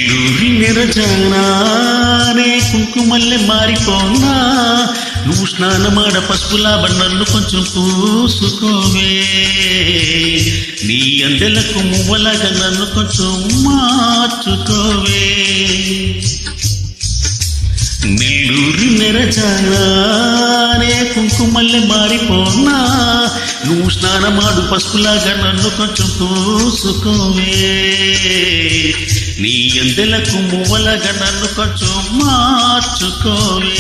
నెల్లూరి నెరజానానే కుంకుమల్లె మారిపోనా నువ్వు స్నానమాడ పసుపులా నన్ను కొంచెం పూసుకోవే నీ అందెలకు మువ్వలాగా నన్ను కొంచెం మార్చుకోవే నెల్లూరి నెరజానానే కుంకుమల్లె మారిపోనా నువ్వు స్నానమాడు పసుపులాగా నన్ను కొంచెం పూసుకోవే నీ అందెలకు మువ్వలాగా నన్ను కొంచెం మార్చుకోవే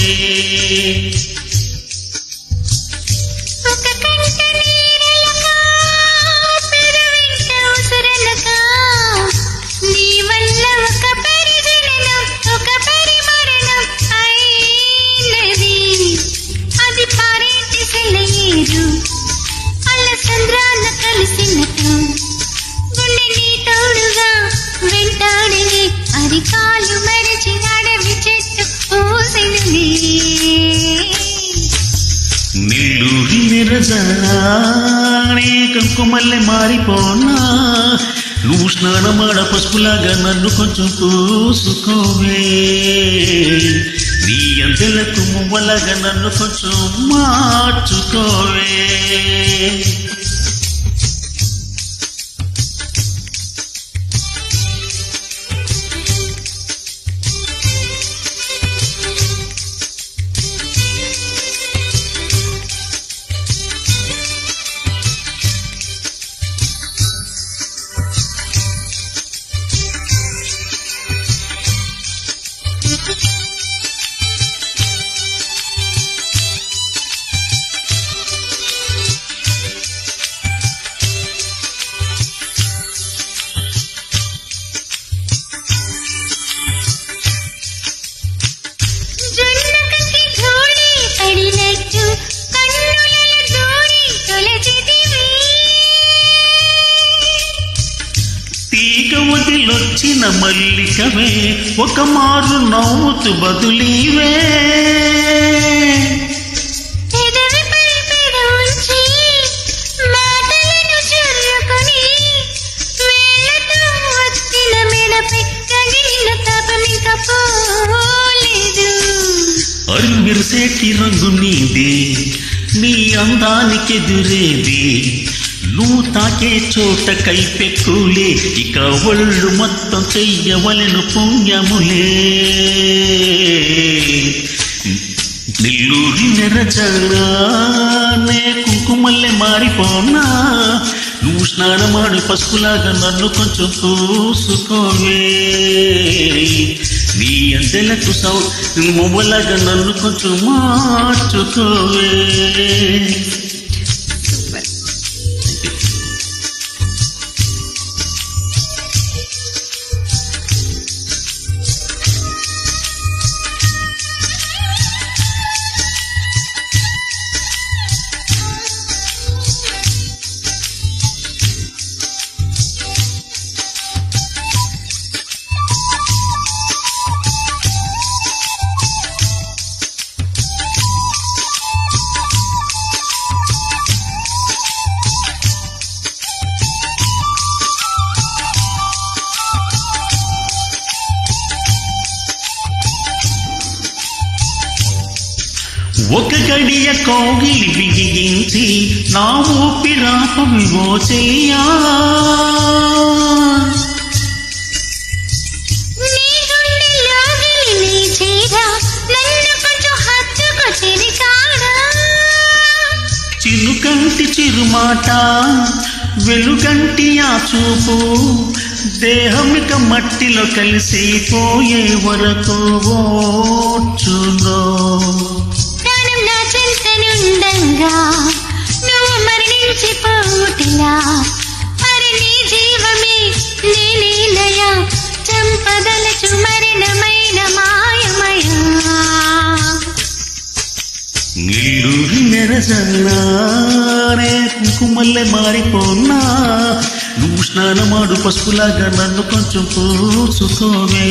అరికాలు మరిచి అడవి చెట్టు పూసినది నెల్లూరి నెరజానే కుంకుమల్లె మారిపోనా నువ్వు స్నానమాడ పసుపులాగా నన్ను కొంచెం పూసుకోవే నీ అందెలకు మువ్వలాగా నన్ను కొంచెం మార్చుకోవే తీగ వదిలొచ్చిన మల్లికవే ఒక మారు నవ్వుతూ బదులీవే అరిమిరిసేటి రంగు నీది నీ అందానికెదురేది నువ్వు తాకే చోట కైపెక్కులే ఇక ఒళ్ళు మొత్తం చెయ్యవలెను పుణ్యములే నెల్లూరి నెరజానే కుంకుమల్లె మారిపోనా నువ్వు స్నానమాడు పసుపులాగా నన్ను కొంచెం పూసుకోవే నీ అందెలకు మువ్వలాగా నన్ను కొంచెం మార్చుకోవే ఒక గడియ కోగిలి బిగించి నా ఊపిరాపవివో చెయ్యా చినుకంటి చిరుమాట వెలుగంటి ఆ చూపు దేహమిక మట్టిలో కలిసిపోయే వరకు ఓర్చులో నువ్వు మరణించిపోటిలా మరి నీ జీవమే నేనేలయా చంపదలచు మరణమైన మాయమయా నెల్లూరి నెరజానే కుంకుమల్లె మారిపోనా నువ్వు స్నానమాడు పసుపులాగా నన్ను కొంచెం పూసుకోవే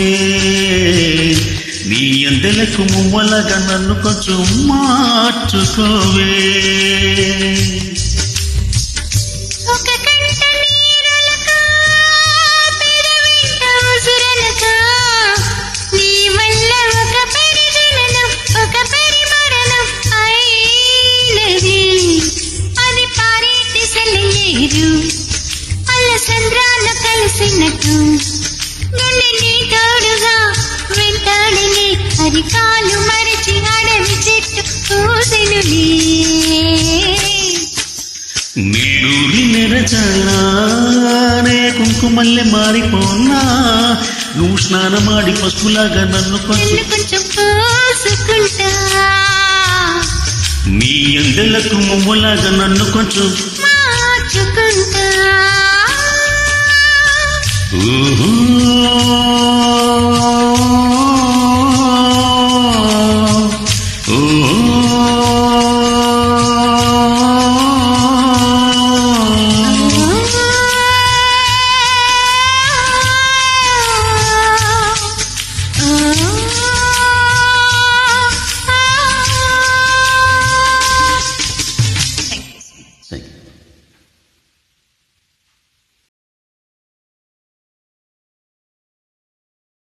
నీ అందెలకు మువ్వలాగా నన్ను కొంచెం మార్చుకోవే ఒక కంట నీరులక పెదవింట ఉసురలక సిగ్గుమల్లె మారిపోనా నువ్వు స్నానమాడి పసుపులాగా నన్ను కొంచెం నిన్ను కొంచెం పూసుకుంటా నీ అందెలకు మువ్వలాగా నన్ను కొంచెం మార్చుకుంటా ఊహు